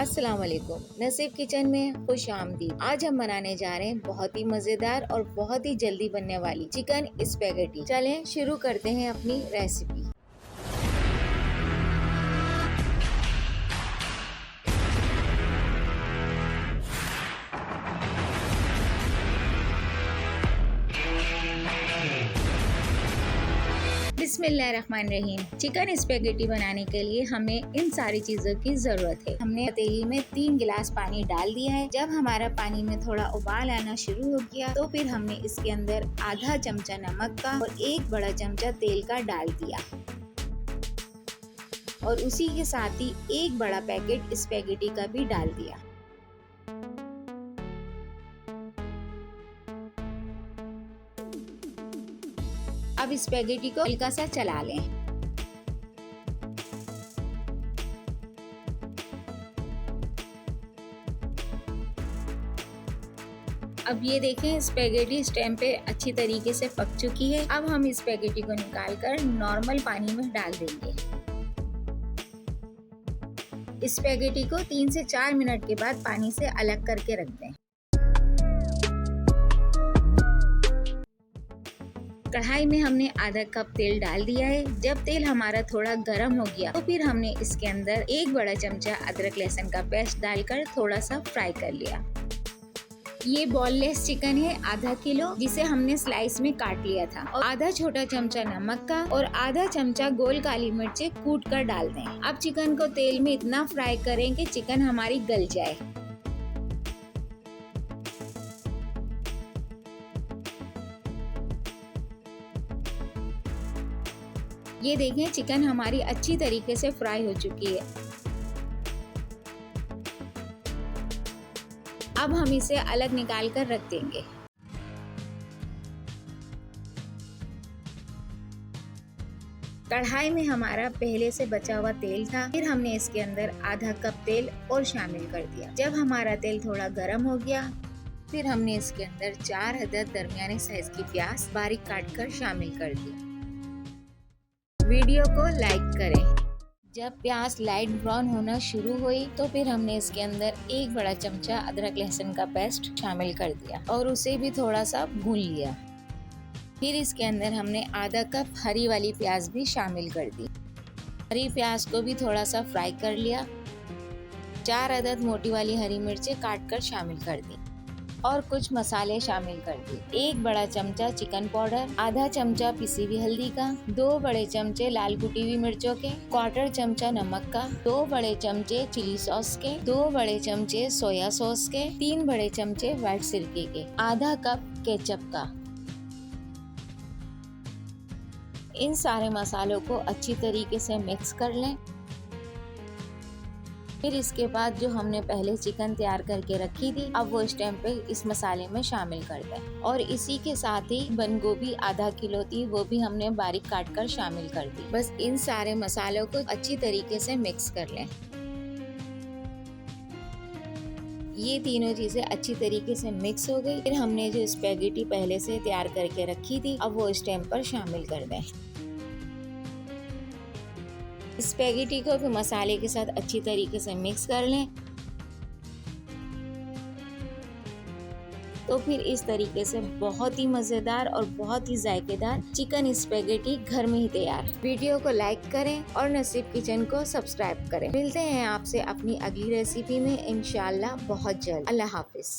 अस्सलाम वालेकुम। नसीब किचन में खुश आमदीद। आज हम बनाने जा रहे हैं बहुत ही मजेदार और बहुत ही जल्दी बनने वाली चिकन स्पेगेटी। चलें शुरू करते हैं अपनी रेसिपी। बिस्मिल्लाहिर्रहमानिर्रहीम। चिकन स्पेगेटी बनाने के लिए हमें इन सारी चीजों की जरूरत है। हमने पतीली में 3 गिलास पानी डाल दिया है। जब हमारा पानी में थोड़ा उबाल आना शुरू हो गया तो फिर हमने इसके अंदर आधा चमचा नमक का और 1 बड़ा चमचा तेल का डाल दिया और उसी के साथ ही 1 बड़ा पैकेट स्पेगेटी का भी डाल दिया। अब स्पेगेटी को हल्का सा चला लें। अब ये देखें स्पेगेटी इस टाइम पे अच्छी तरीके से पक चुकी है। अब हम स्पेगेटी को निकालकर नॉर्मल पानी में डाल देंगे। स्पेगेटी को 3 से 4 मिनट के बाद पानी से अलग करके रख दें। कढ़ाई में हमने आधा कप तेल डाल दिया है। जब तेल हमारा थोड़ा गर्म हो गया तो फिर हमने इसके अंदर 1 बड़ा चमचा अदरक लहसुन का पेस्ट डालकर थोड़ा सा फ्राई कर लिया। ये बॉनलेस चिकन है आधा किलो, जिसे हमने स्लाइस में काट लिया था, और आधा छोटा चमचा नमक का और आधा चमचा गोल काली मिर्च कूट कर डाल दें। अब चिकन को तेल में इतना फ्राई करें कि चिकन हमारी गल जाए। ये देखें चिकन हमारी अच्छी तरीके से फ्राई हो चुकी है। अब हम इसे अलग निकाल कर रख देंगे। कढ़ाई में हमारा पहले से बचा हुआ तेल था, फिर हमने इसके अंदर आधा कप तेल और शामिल कर दिया। जब हमारा तेल थोड़ा गर्म हो गया फिर हमने इसके अंदर 4 अदद दरमियाने साइज की प्याज बारीक काट कर शामिल कर दी। वीडियो को लाइक करें। जब प्याज लाइट ब्राउन होना शुरू हुई तो फिर हमने इसके अंदर 1 बड़ा चमचा अदरक लहसुन का पेस्ट शामिल कर दिया और उसे भी थोड़ा सा भून लिया। फिर इसके अंदर हमने आधा कप हरी वाली प्याज भी शामिल कर दी। हरी प्याज को भी थोड़ा सा फ्राई कर लिया। 4 अदद मोटी वाली हरी मिर्चें काट कर शामिल कर दी और कुछ मसाले शामिल कर दिए। 1 बड़ा चमचा चिकन पाउडर, आधा चमचा पिसी हुई हल्दी का, 2 बड़े चमचे लाल कुटी हुई मिर्चों के, 1/4 चमचा नमक का, 2 बड़े चमचे चिली सॉस के, 2 बड़े चमचे सोया सॉस के, 3 बड़े चमचे व्हाइट सिरके के, आधा कप केचप का। इन सारे मसालों को अच्छी तरीके से मिक्स कर लें। फिर इसके बाद जो हमने पहले चिकन तैयार करके रखी थी, अब वो इस टाइम पे इस मसाले में शामिल कर दें और इसी के साथ ही बंद गोभी आधा किलो थी, वो भी हमने बारीक काट कर शामिल कर दी। बस इन सारे मसालों को अच्छी तरीके से मिक्स कर लें। ये तीनों चीजें अच्छी तरीके से मिक्स हो गई। फिर हमने जो स्पेगेटी पहले से तैयार करके रखी थी, अब वो इस टाइम पर शामिल कर दें। स्पेगेटी को भी मसाले के साथ अच्छी तरीके से मिक्स कर लें। तो फिर इस तरीके से बहुत ही मजेदार और बहुत ही जायकेदार चिकन स्पेगेटी घर में ही तैयार। वीडियो को लाइक करें और नसीब किचन को सब्सक्राइब करें। मिलते हैं आपसे अपनी अगली रेसिपी में इंशाल्लाह बहुत जल्द। अल्लाह हाफिज।